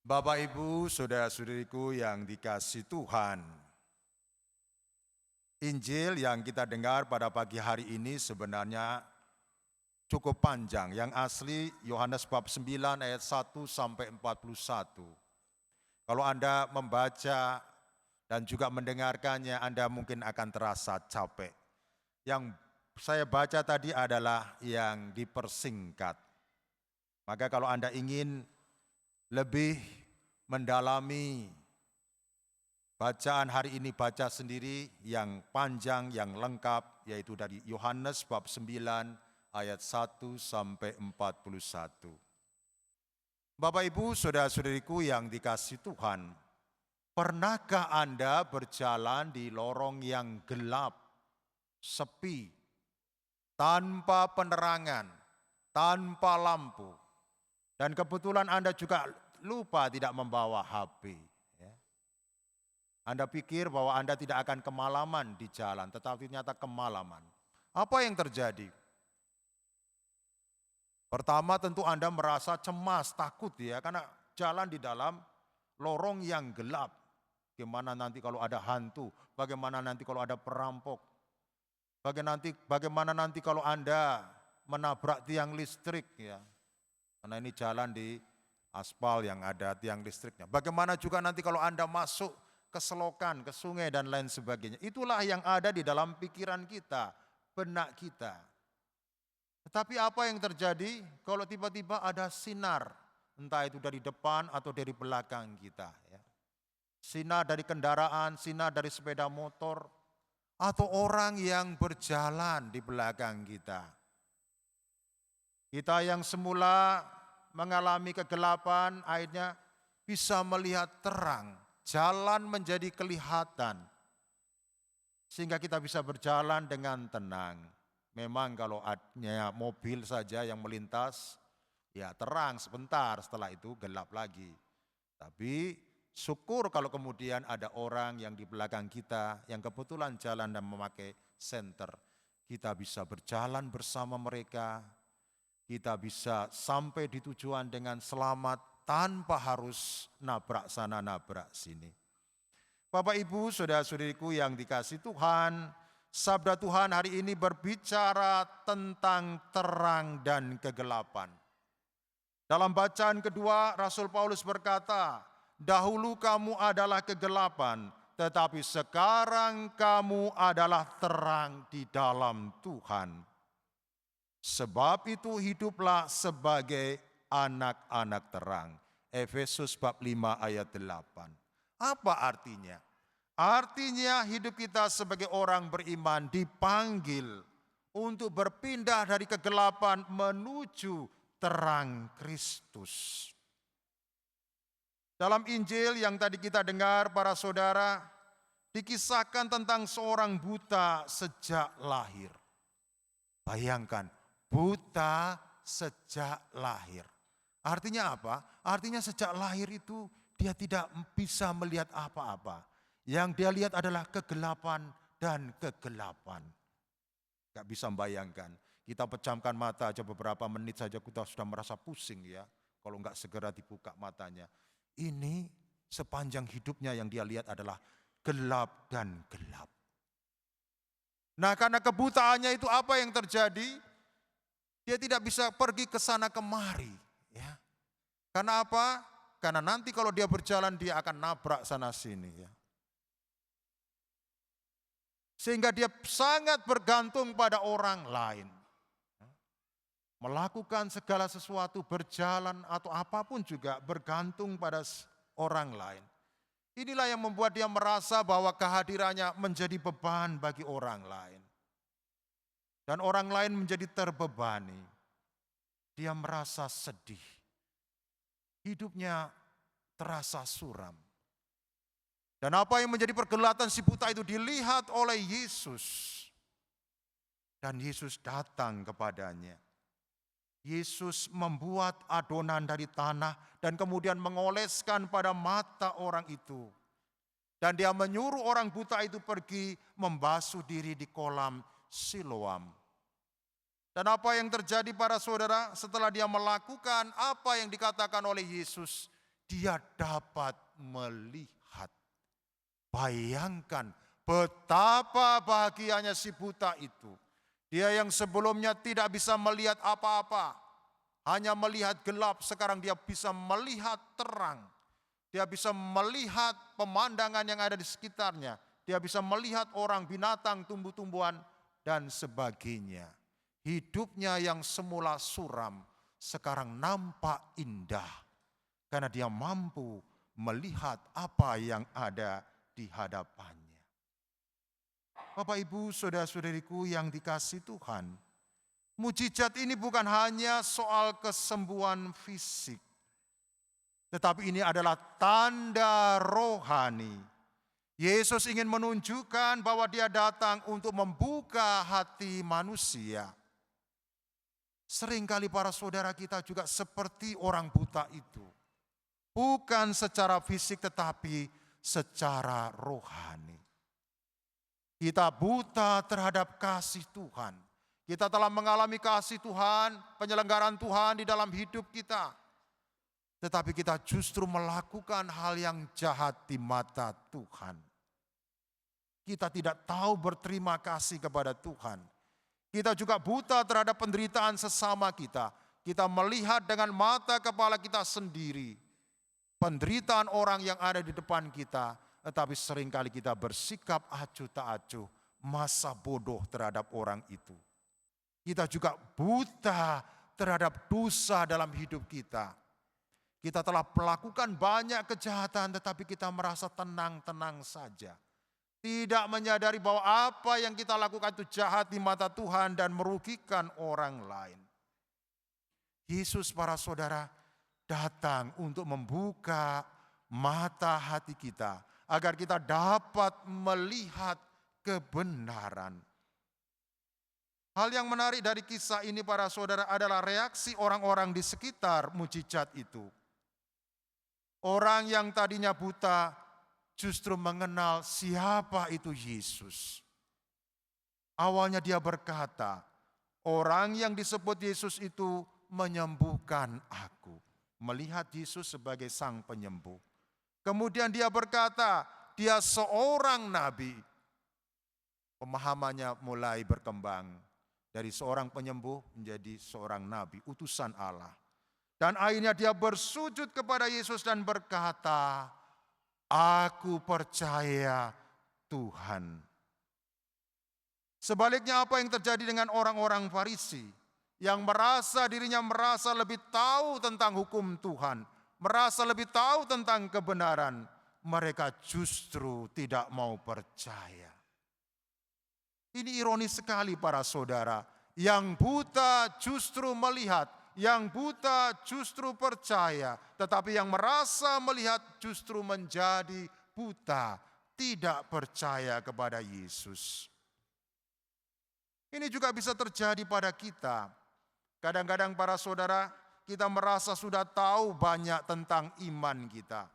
Bapak, Ibu, saudara-saudariku yang dikasihi Tuhan, Injil yang kita dengar pada pagi hari ini sebenarnya cukup panjang. Yang asli Yohanes bab 9 ayat 1 sampai 41. Kalau Anda membaca dan juga mendengarkannya, Anda mungkin akan terasa capek. Yang saya baca tadi adalah yang dipersingkat. Maka kalau Anda ingin lebih mendalami bacaan hari ini, baca sendiri yang panjang, yang lengkap, yaitu dari Yohanes bab 9 ayat 1 sampai 41. Bapak, Ibu, saudara-saudariku yang dikasihi Tuhan, pernahkah Anda berjalan di lorong yang gelap, sepi, tanpa penerangan, tanpa lampu, dan kebetulan Anda juga lupa tidak membawa HP. Anda pikir bahwa Anda tidak akan kemalaman di jalan, tetapi ternyata kemalaman. Apa yang terjadi? Pertama tentu Anda merasa cemas, takut karena jalan di dalam lorong yang gelap. Bagaimana nanti kalau ada hantu? Bagaimana nanti kalau ada perampok? Bagaimana nanti kalau Anda menabrak tiang listrik Karena ini jalan di aspal yang ada tiang listriknya. Bagaimana juga nanti kalau Anda masuk ke selokan, ke sungai dan lain sebagainya. Itulah yang ada di dalam pikiran kita, benak kita. Tetapi apa yang terjadi kalau tiba-tiba ada sinar, entah itu dari depan atau dari belakang kita. Sinar dari kendaraan, sinar dari sepeda motor, atau orang yang berjalan di belakang kita. Kita yang semula mengalami kegelapan, akhirnya bisa melihat terang, jalan menjadi kelihatan, sehingga kita bisa berjalan dengan tenang. Memang kalau hanya mobil saja yang melintas, terang sebentar, setelah itu gelap lagi. Tapi syukur kalau kemudian ada orang yang di belakang kita, yang kebetulan jalan dan memakai senter. Kita bisa berjalan bersama mereka, kita bisa sampai di tujuan dengan selamat tanpa harus nabrak sana nabrak sini. Bapak, Ibu, saudara-saudariku yang dikasihi Tuhan, sabda Tuhan hari ini berbicara tentang terang dan kegelapan. Dalam bacaan kedua, Rasul Paulus berkata, dahulu kamu adalah kegelapan, tetapi sekarang kamu adalah terang di dalam Tuhan. Sebab itu hiduplah sebagai anak-anak terang. Efesus bab 5 ayat 8. Apa artinya? Artinya hidup kita sebagai orang beriman dipanggil untuk berpindah dari kegelapan menuju terang Kristus. Dalam Injil yang tadi kita dengar para saudara, dikisahkan tentang seorang buta sejak lahir. Bayangkan, buta sejak lahir. Artinya apa? Artinya sejak lahir itu dia tidak bisa melihat apa-apa. Yang dia lihat adalah kegelapan dan kegelapan. Gak bisa membayangkan. Kita pejamkan mata aja beberapa menit saja kita sudah merasa pusing kalau gak segera dibuka matanya. Ini sepanjang hidupnya yang dia lihat adalah gelap dan gelap. Nah, karena kebutaannya itu apa yang terjadi? Dia tidak bisa pergi ke sana kemari. Karena apa? Karena nanti kalau dia berjalan dia akan nabrak sana sini. Sehingga dia sangat bergantung pada orang lain. Melakukan segala sesuatu, berjalan atau apapun juga bergantung pada orang lain. Inilah yang membuat dia merasa bahwa kehadirannya menjadi beban bagi orang lain. Dan orang lain menjadi terbebani. Dia merasa sedih. Hidupnya terasa suram. Dan apa yang menjadi pergulatan si buta itu dilihat oleh Yesus. Dan Yesus datang kepadanya. Yesus membuat adonan dari tanah dan kemudian mengoleskan pada mata orang itu. Dan dia menyuruh orang buta itu pergi membasuh diri di kolam Siloam. Dan apa yang terjadi para saudara setelah dia melakukan apa yang dikatakan oleh Yesus, dia dapat melihat. Bayangkan betapa bahagianya si buta itu. Dia yang sebelumnya tidak bisa melihat apa-apa, hanya melihat gelap, sekarang dia bisa melihat terang. Dia bisa melihat pemandangan yang ada di sekitarnya. Dia bisa melihat orang, binatang, tumbuh-tumbuhan, dan sebagainya. Hidupnya yang semula suram, sekarang nampak indah. Karena dia mampu melihat apa yang ada di hadapannya. Bapak, Ibu, saudara-saudariku yang dikasihi Tuhan, mujizat ini bukan hanya soal kesembuhan fisik, tetapi ini adalah tanda rohani. Yesus ingin menunjukkan bahwa dia datang untuk membuka hati manusia. Seringkali para saudara kita juga seperti orang buta itu. Bukan secara fisik tetapi secara rohani. Kita buta terhadap kasih Tuhan. Kita telah mengalami kasih Tuhan, penyelenggaraan Tuhan di dalam hidup kita. Tetapi kita justru melakukan hal yang jahat di mata Tuhan. Kita tidak tahu berterima kasih kepada Tuhan. Kita juga buta terhadap penderitaan sesama kita. Kita melihat dengan mata kepala kita sendiri penderitaan orang yang ada di depan kita. Tetapi seringkali kita bersikap acuh tak acuh, masa bodoh terhadap orang itu. Kita juga buta terhadap dosa dalam hidup kita. Kita telah melakukan banyak kejahatan tetapi kita merasa tenang-tenang saja. Tidak menyadari bahwa apa yang kita lakukan itu jahat di mata Tuhan dan merugikan orang lain. Yesus, para saudara, datang untuk membuka mata hati kita agar kita dapat melihat kebenaran. Hal yang menarik dari kisah ini, para saudara, adalah reaksi orang-orang di sekitar mujizat itu. Orang yang tadinya buta justru mengenal siapa itu Yesus. Awalnya dia berkata, orang yang disebut Yesus itu menyembuhkan aku. Melihat Yesus sebagai sang penyembuh. Kemudian dia berkata, dia seorang nabi. Pemahamannya mulai berkembang. Dari seorang penyembuh menjadi seorang nabi, utusan Allah. Dan akhirnya dia bersujud kepada Yesus dan berkata, aku percaya Tuhan. Sebaliknya apa yang terjadi dengan orang-orang Farisi yang merasa dirinya merasa lebih tahu tentang hukum Tuhan, merasa lebih tahu tentang kebenaran, mereka justru tidak mau percaya. Ini ironis sekali, para saudara. Yang buta justru melihat, yang buta justru percaya, tetapi yang merasa melihat justru menjadi buta, tidak percaya kepada Yesus. Ini juga bisa terjadi pada kita. Kadang-kadang, para saudara, kita merasa sudah tahu banyak tentang iman kita.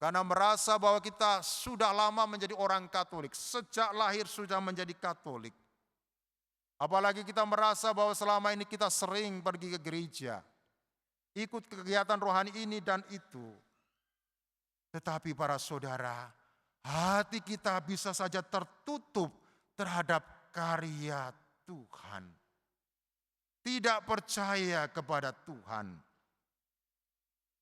Karena merasa bahwa kita sudah lama menjadi orang Katolik, sejak lahir sudah menjadi Katolik. Apalagi kita merasa bahwa selama ini kita sering pergi ke gereja, ikut kegiatan rohani ini dan itu. Tetapi para saudara, hati kita bisa saja tertutup terhadap karya Tuhan. Tidak percaya kepada Tuhan.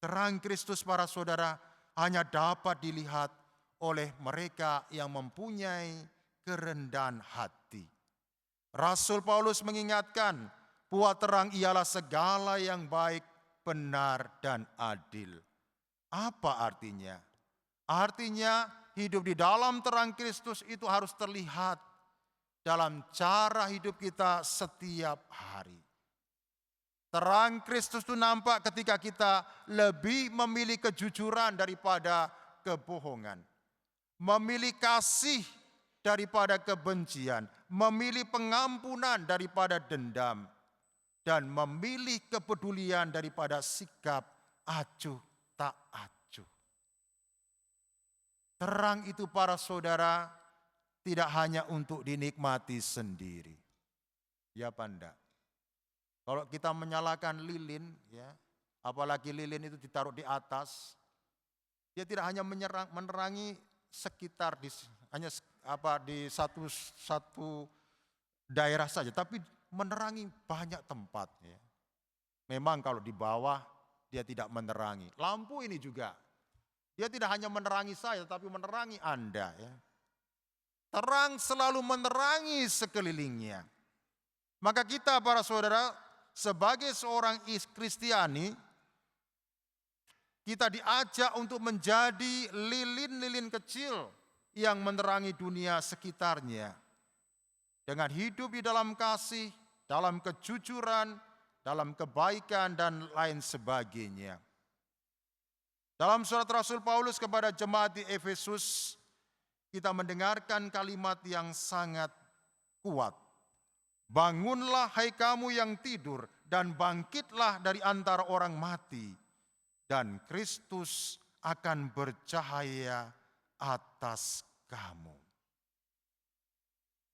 Terang Kristus, para saudara, hanya dapat dilihat oleh mereka yang mempunyai kerendahan hati. Rasul Paulus mengingatkan, buah terang ialah segala yang baik, benar, dan adil. Apa artinya? Artinya hidup di dalam terang Kristus itu harus terlihat dalam cara hidup kita setiap hari. Terang Kristus itu nampak ketika kita lebih memilih kejujuran daripada kebohongan. Memilih kasih daripada kebencian. Memilih pengampunan daripada dendam. Dan memilih kepedulian daripada sikap acuh tak acuh. Terang itu, para saudara, tidak hanya untuk dinikmati sendiri. Ya apa enggak? Kalau kita menyalakan lilin, ya, apalagi lilin itu ditaruh di atas, dia tidak hanya menerangi sekitar di satu daerah saja, tapi menerangi banyak tempat. Ya. Memang kalau di bawah dia tidak menerangi. Lampu ini juga, dia tidak hanya menerangi saya, tapi menerangi Anda. Ya. Terang selalu menerangi sekelilingnya. Maka kita para saudara, sebagai seorang Kristiani, kita diajak untuk menjadi lilin-lilin kecil yang menerangi dunia sekitarnya. Dengan hidup di dalam kasih, dalam kejujuran, dalam kebaikan, dan lain sebagainya. Dalam surat Rasul Paulus kepada jemaat di Efesus, kita mendengarkan kalimat yang sangat kuat. Bangunlah hai kamu yang tidur, dan bangkitlah dari antara orang mati, dan Kristus akan bercahaya atas kamu.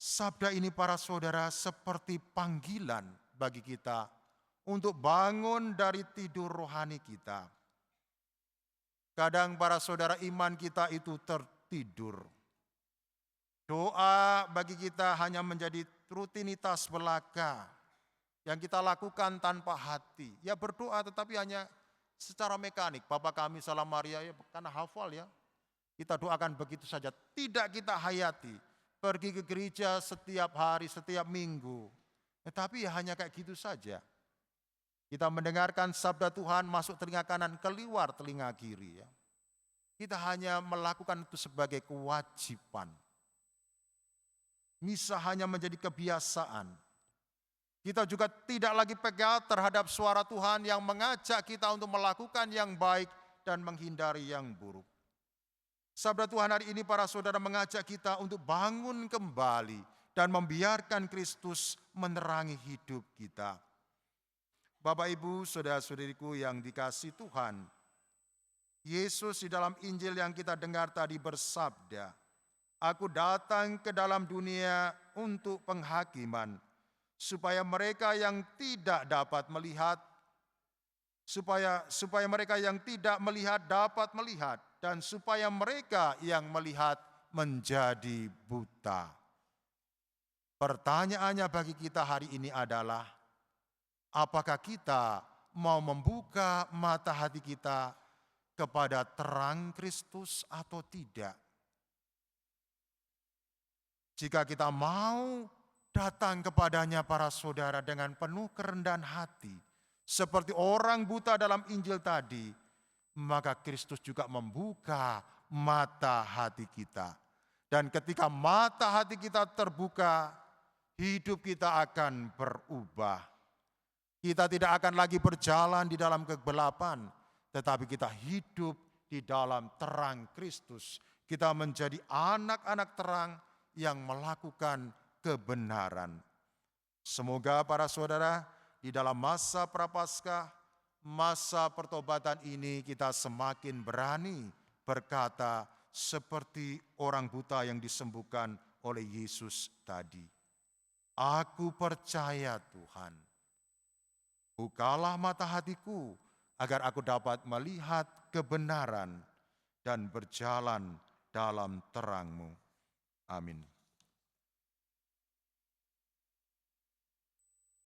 Sabda ini para saudara seperti panggilan bagi kita untuk bangun dari tidur rohani kita. Kadang para saudara iman kita itu tertidur. Doa bagi kita hanya menjadi rutinitas belaka yang kita lakukan tanpa hati. Ya berdoa tetapi hanya secara mekanik. Bapa kami salam Maria, ya karena hafal ya. Kita doakan begitu saja. Tidak kita hayati. Pergi ke gereja setiap hari, setiap minggu. Tetapi ya hanya kayak gitu saja. Kita mendengarkan sabda Tuhan masuk telinga kanan, keluar telinga kiri. Ya. Kita hanya melakukan itu sebagai kewajiban. Misa hanya menjadi kebiasaan. Kita juga tidak lagi pegang terhadap suara Tuhan yang mengajak kita untuk melakukan yang baik dan menghindari yang buruk. Sabda Tuhan hari ini para saudara mengajak kita untuk bangun kembali dan membiarkan Kristus menerangi hidup kita. Bapak Ibu, saudara-saudariku yang dikasihi Tuhan, Yesus di dalam Injil yang kita dengar tadi bersabda, Aku datang ke dalam dunia untuk penghakiman, supaya mereka yang tidak dapat melihat, supaya mereka yang tidak melihat dapat melihat, dan supaya mereka yang melihat menjadi buta. Pertanyaannya bagi kita hari ini adalah, apakah kita mau membuka mata hati kita kepada terang Kristus atau tidak? Jika kita mau datang kepadanya para saudara dengan penuh kerendahan hati, seperti orang buta dalam Injil tadi, maka Kristus juga membuka mata hati kita. Dan ketika mata hati kita terbuka, hidup kita akan berubah. Kita tidak akan lagi berjalan di dalam kegelapan, tetapi kita hidup di dalam terang Kristus. Kita menjadi anak-anak terang yang melakukan kebenaran. Semoga para saudara di dalam masa Prapaskah, masa pertobatan ini kita semakin berani berkata seperti orang buta yang disembuhkan oleh Yesus tadi. Aku percaya Tuhan, bukalah mata hatiku agar aku dapat melihat kebenaran dan berjalan dalam terang-Mu. Amin.